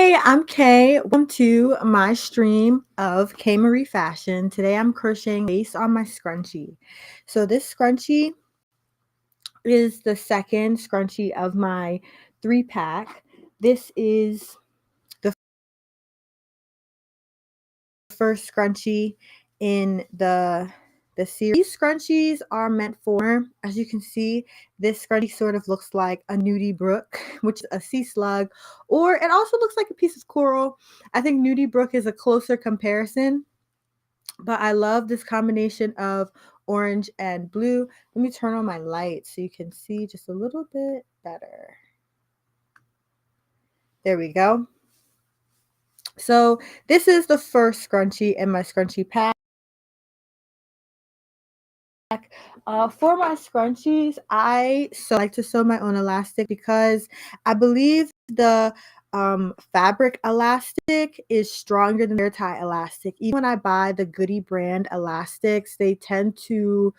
Hey, I'm Kay. Welcome to my stream of KayMarie fashion. Today I'm crocheting lace on my scrunchie. So this scrunchie is the second scrunchie of my 3-pack. This is the first scrunchie in the series. These scrunchies are meant for, as you can see, this scrunchie sort of looks like a nudie brook, which is a sea slug, or it also looks like a piece of coral. I think nudie brook is a closer comparison, but I love this combination of orange and blue. Let me turn on my light so you can see just a little bit better. There we go. So this is the first scrunchie in my scrunchie pack. For my scrunchies, I like to sew my own elastic because I believe the fabric elastic is stronger than their tie elastic. Even when I buy the Goody brand elastics, they tend to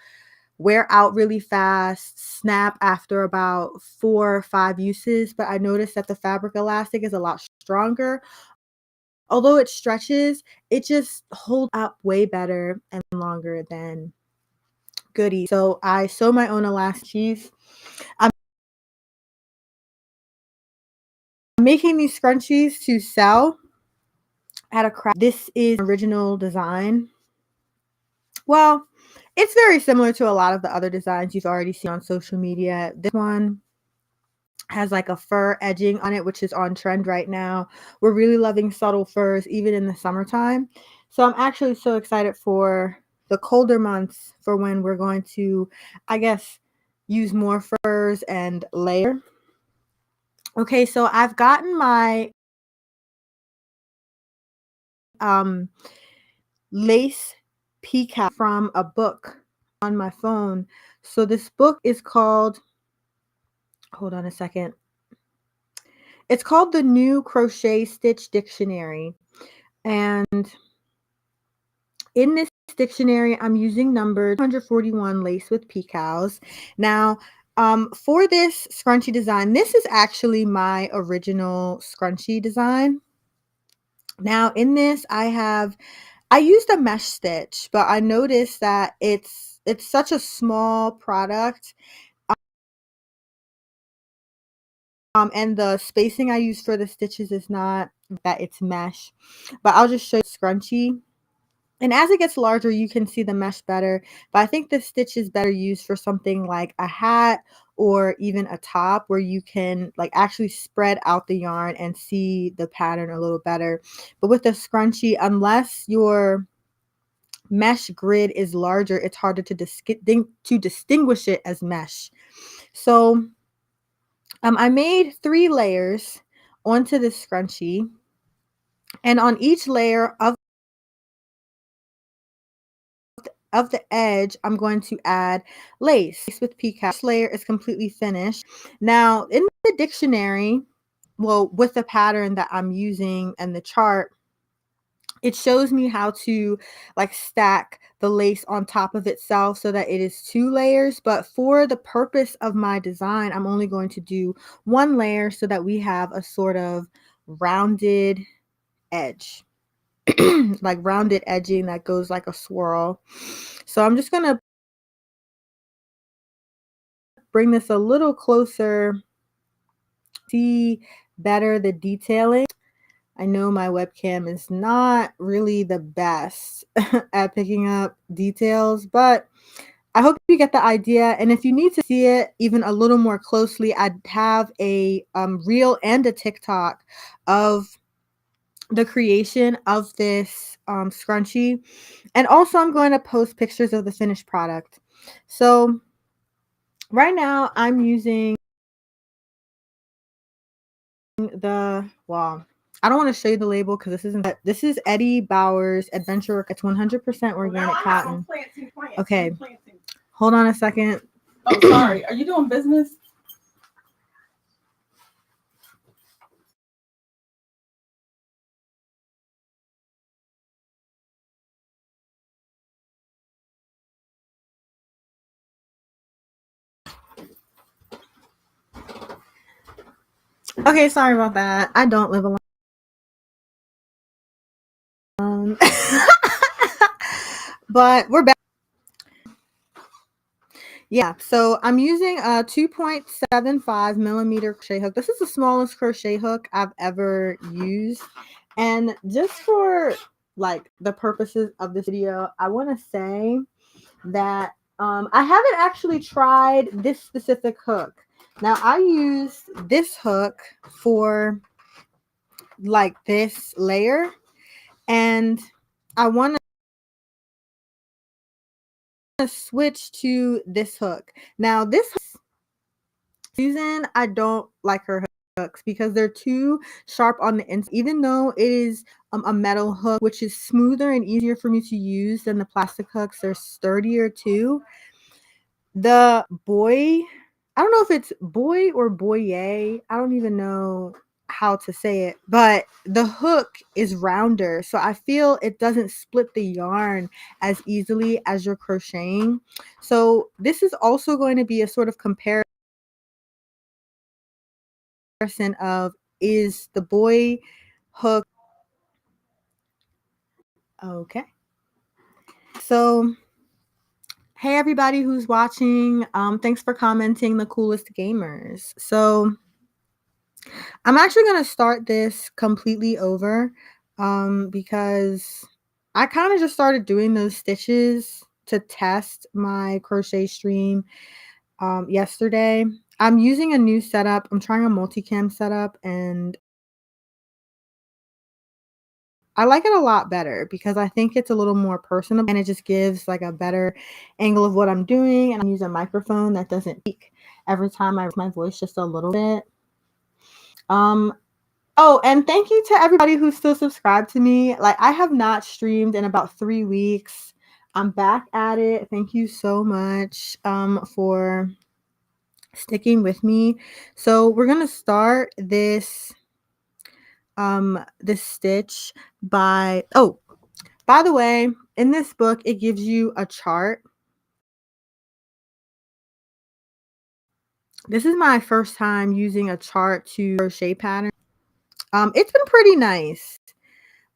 wear out really fast, snap after about 4 or 5 uses. But I noticed that the fabric elastic is a lot stronger. Although it stretches, it just holds up way better and longer than Goody. So I sew my own elastic. I'm making these scrunchies to sell at a craft. This is an original design. Well, it's very similar to a lot of the other designs you've already seen on social media. This one has like a fur edging on it, which is on trend right now. We're really loving subtle furs even in the summertime. So I'm actually so excited for the colder months, for when we're going to, I guess, use more furs and layer. Okay, so I've gotten my lace peacock from a book on my phone. So this book is called, hold on a second. It's called The New Crochet Stitch Dictionary. And in this dictionary, I'm using number 141 lace with peacocks. Now, for this scrunchie design, this is actually my original scrunchie design. Now, in this, I used a mesh stitch, but I noticed that it's such a small product, and the spacing I use for the stitches is not that it's mesh. But I'll just show you scrunchie. And as it gets larger, you can see the mesh better. But I think the stitch is better used for something like a hat or even a top, where you can like actually spread out the yarn and see the pattern a little better. But with the scrunchie, unless your mesh grid is larger, it's harder to distinguish it as mesh. So I made 3 layers onto this scrunchie, and on each layer of the edge, I'm going to add lace with peacock. This layer is completely finished. Now, in the dictionary, well, with the pattern that I'm using and the chart, it shows me how to like stack the lace on top of itself so that it is 2 layers. But for the purpose of my design, I'm only going to do 1 layer so that we have a sort of rounded edge. Like rounded edging that goes like a swirl. So I'm just going to bring this a little closer, see better the detailing. I know my webcam is not really the best at picking up details, but I hope you get the idea. And if you need to see it even a little more closely, I have a reel and a TikTok of the creation of this scrunchie. And also I'm going to post pictures of the finished product. So right now I'm using I don't want to show you the label because this is Eddie Bauer's Adventurer. It's 100% organic cotton. Okay, hold on a second. Oh, sorry. Are you doing business? Okay, sorry about that. I don't live alone. phone. But we're back. Yeah, so I'm using a 2.75 millimeter crochet hook. This is the smallest crochet hook I've ever used. And just for like the purposes of this video, I want to say that I haven't actually tried this specific hook. Now I use this hook for like this layer, and I want to switch to this hook. Now this Susan, I don't like her hooks because they're too sharp on the inside. Even though it is a metal hook, which is smoother and easier for me to use than the plastic hooks, they're sturdier too. The boy, I don't know if it's boy or boye. I don't even know how to say it, but the hook is rounder, so I feel it doesn't split the yarn as easily as you're crocheting. So this is also going to be a sort of comparison of, is the boy hook okay? So hey everybody who's watching, thanks for commenting, the coolest gamers. So I'm actually going to start this completely over because I kind of just started doing those stitches to test my crochet stream yesterday. I'm using a new setup. I'm trying a multicam setup, and I like it a lot better because I think it's a little more personal, and it just gives like a better angle of what I'm doing. And I use a microphone that doesn't peak every time I raise my voice just a little bit. Oh, and thank you to everybody who's still subscribed to me. Like, I have not streamed in about 3 weeks. I'm back at it. Thank you so much for sticking with me. So we're gonna start this this stitch by by the way, in this book it gives you a chart. This is my first time using a chart to crochet pattern. It's been pretty nice.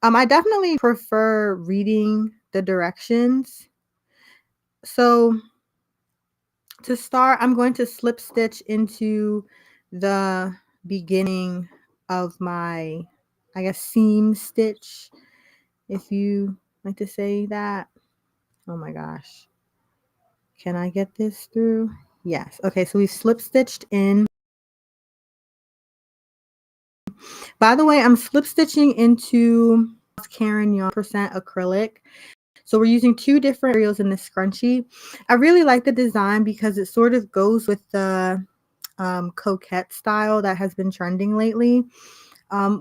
I definitely prefer reading the directions. So to start, I'm going to slip stitch into the beginning of my, I guess, seam stitch, if you like to say that. Oh my gosh. Can I get this through? Yes. Okay, so we've slip stitched in. By the way, I'm slip stitching into Karen yarn percent acrylic. So we're using 2 different materials in this scrunchie. I really like the design because it sort of goes with the coquette style that has been trending lately.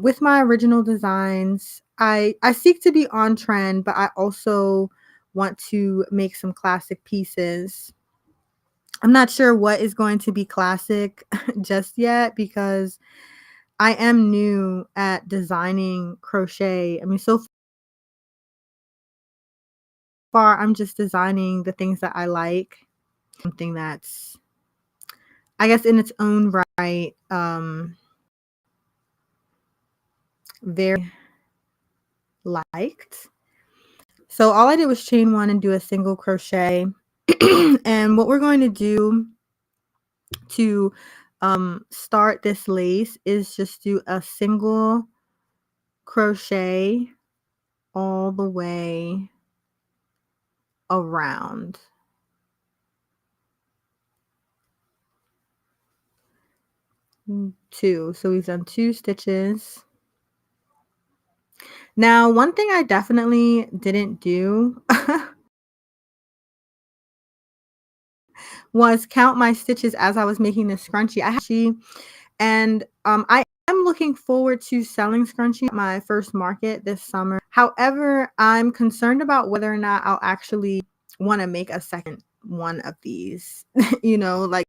With my original designs, I seek to be on trend, but I also want to make some classic pieces. I'm not sure what is going to be classic just yet because I am new at designing crochet. I mean, so far I'm just designing the things that I like. Something that's, I guess, in its own right, very liked. So all I did was chain 1 and do a single crochet. And what we're going to do to start this lace is just do a single crochet all the way around. Two. So we've done 2 stitches. Now, one thing I definitely didn't do was count my stitches as I was making this scrunchie. And I am looking forward to selling scrunchie at my first market this summer. However, I'm concerned about whether or not I'll actually want to make a second one of these. You know, like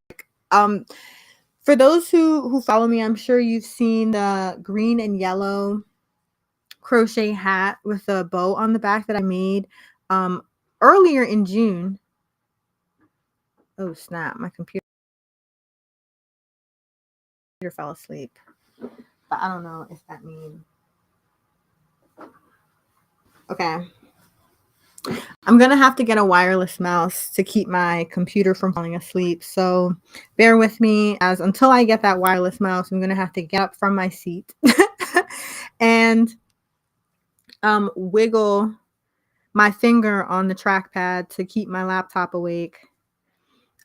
for those who follow me, I'm sure you've seen the green and yellow crochet hat with a bow on the back that I made earlier in June. Oh snap, my computer fell asleep. But I don't know if that means Okay. I'm going to have to get a wireless mouse to keep my computer from falling asleep. So bear with me as until I get that wireless mouse, I'm going to have to get up from my seat and wiggle my finger on the trackpad to keep my laptop awake.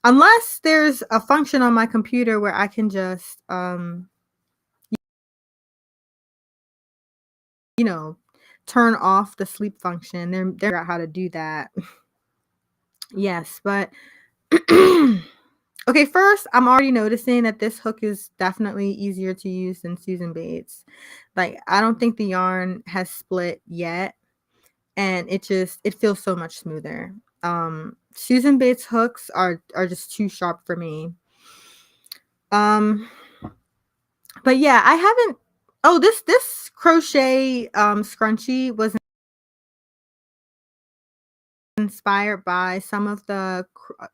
Unless there's a function on my computer where I can just, you know, turn off the sleep function. They're figure out how to do that. Yes, but okay, first, I'm already noticing that this hook is definitely easier to use than Susan Bates. Like, I don't think the yarn has split yet, and it feels so much smoother. Susan Bates hooks are just too sharp for me. But yeah, I haven't. Oh, this crochet scrunchie was inspired by some of the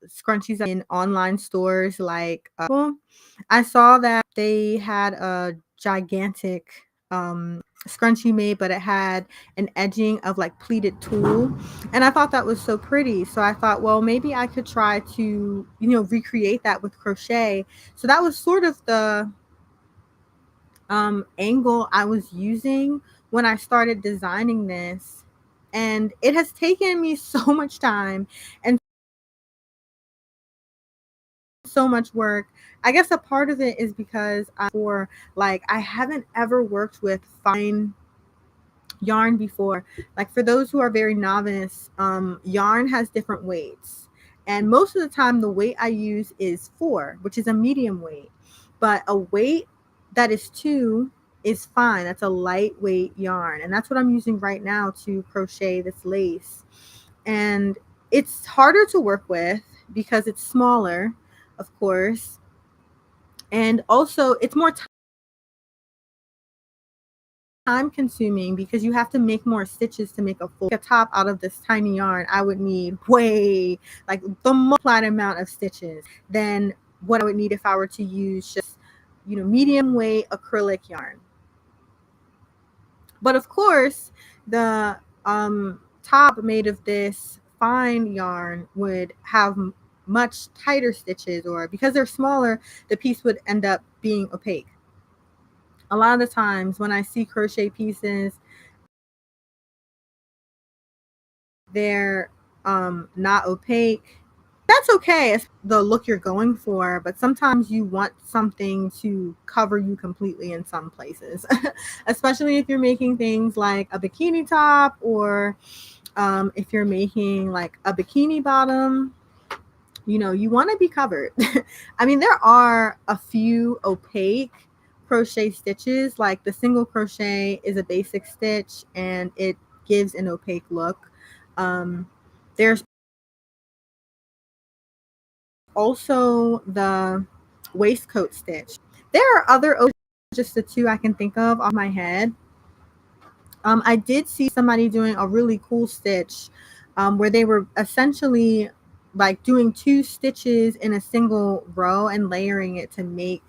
scrunchies in online stores like I saw that they had a gigantic scrunchie made, but it had an edging of like pleated tulle, and I thought that was so pretty, so I thought, well, maybe I could try to recreate that with crochet. So that was sort of the angle I was using when I started designing this. And it has taken me so much time and so much work. I guess a part of it is because I haven't ever worked with fine yarn before. Like, for those who are very novice, yarn has different weights. And most of the time the weight I use is 4, which is a medium weight. But a weight that is 2 is fine. That's a lightweight yarn. And that's what I'm using right now to crochet this lace. And it's harder to work with because it's smaller, of course. And also it's more time consuming because you have to make more stitches to make a top out of this tiny yarn. I would need way, like, the multiplied amount of stitches than what I would need if I were to use just medium weight acrylic yarn. But of course, the top made of this fine yarn would have much tighter stitches, or because they're smaller, the piece would end up being opaque. A lot of the times when I see crochet pieces, they're not opaque. That's okay. It's the look you're going for, but sometimes you want something to cover you completely in some places, especially if you're making things like a bikini top, or if you're making like a bikini bottom. You want to be covered. I mean, there are a few opaque crochet stitches, like the single crochet is a basic stitch and it gives an opaque look. There's also the waistcoat stitch. There are other, just the 2 I can think of off my head. I did see somebody doing a really cool stitch where they were essentially like doing 2 stitches in a single row and layering it to make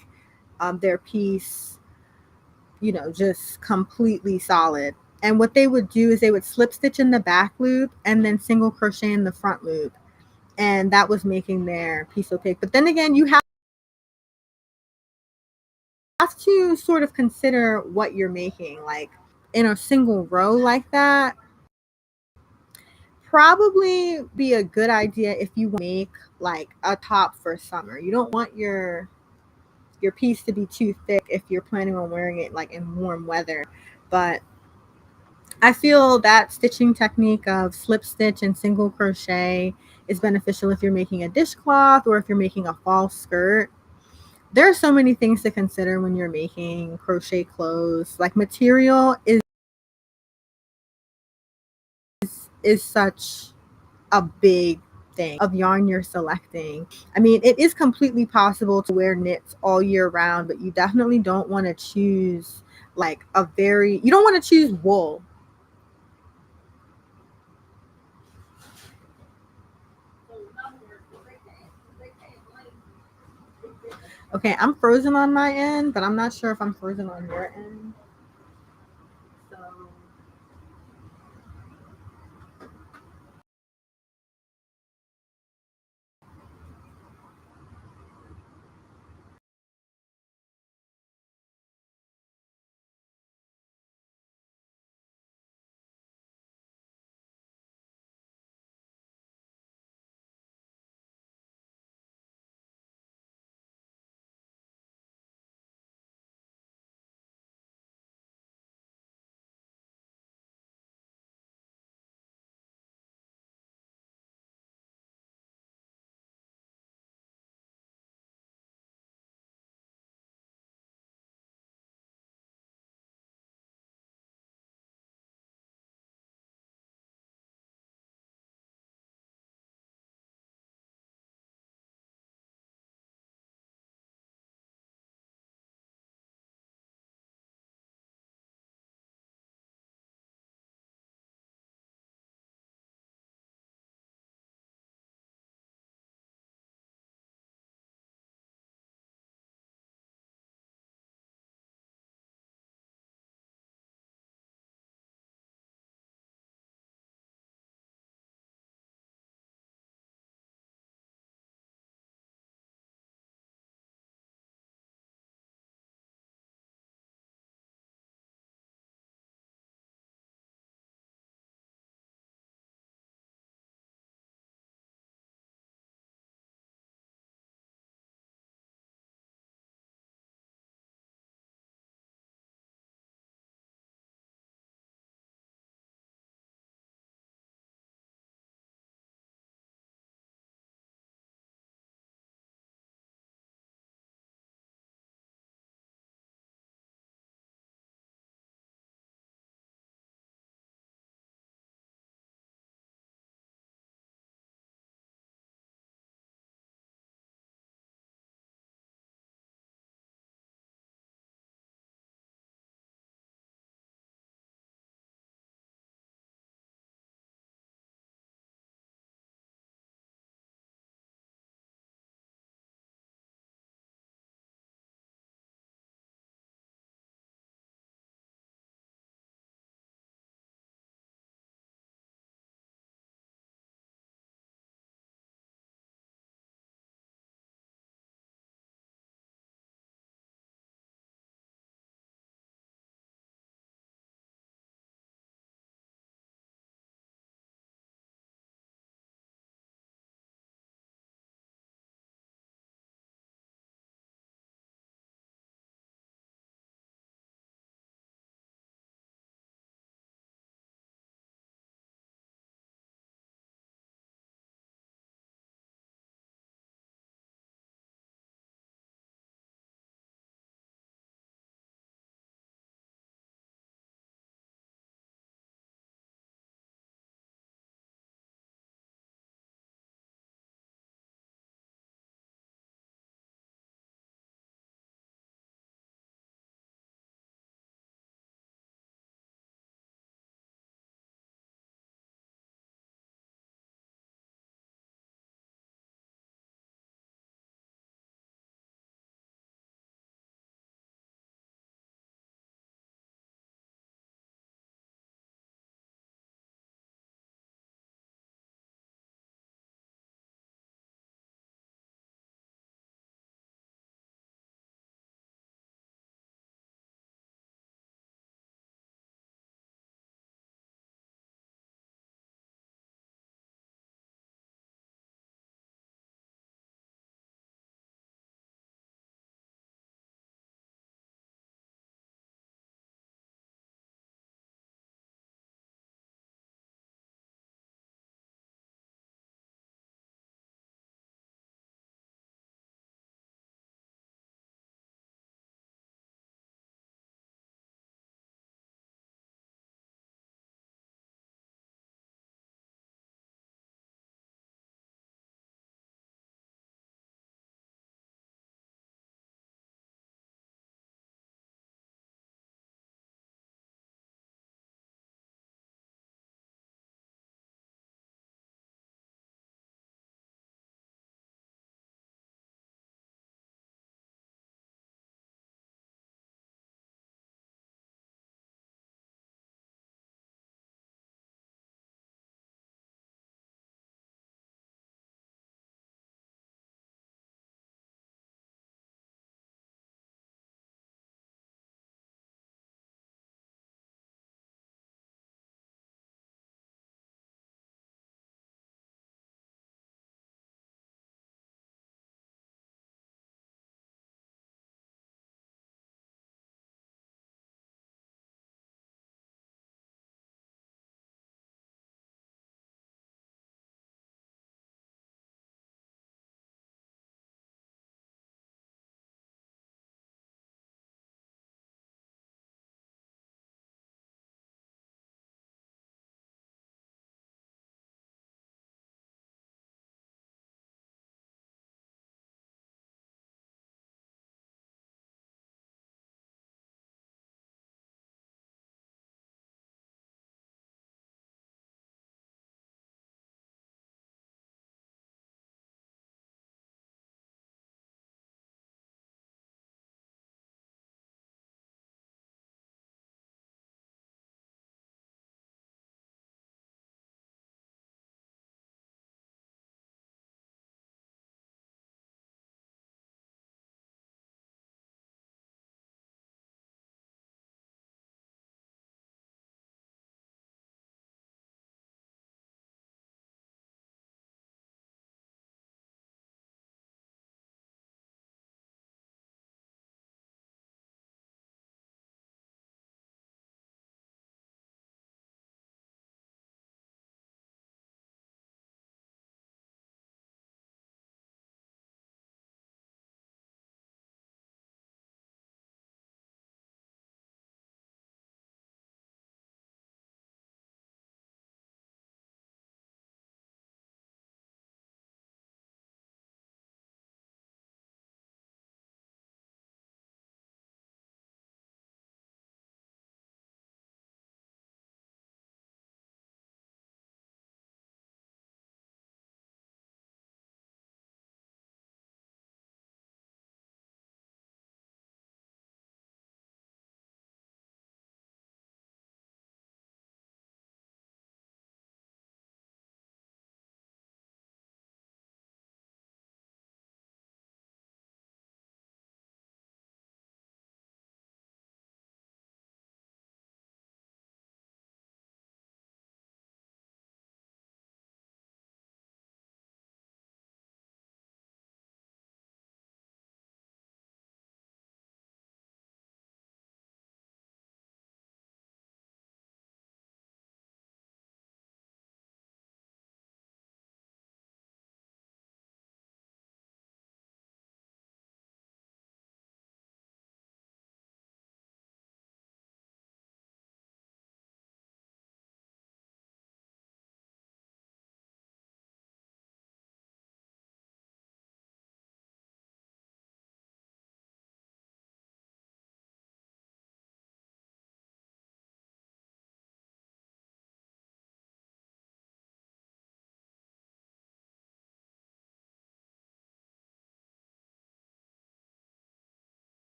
their piece, just completely solid. And what they would do is they would slip stitch in the back loop and then single crochet in the front loop. And that was making their piece opaque. But then again, you have to sort of consider what you're making. Like, in a single row like that, probably be a good idea if you make like a top for summer. You don't want your piece to be too thick if you're planning on wearing it like in warm weather. But I feel that stitching technique of slip stitch and single crochet is beneficial if you're making a dishcloth or if you're making a fall skirt. There are so many things to consider when you're making crochet clothes. Like, material is such a big thing of yarn you're selecting. I mean, it is completely possible to wear knits all year round, but you definitely don't want to choose like you don't want to choose wool. Okay, I'm frozen on my end, but I'm not sure if I'm frozen on your end.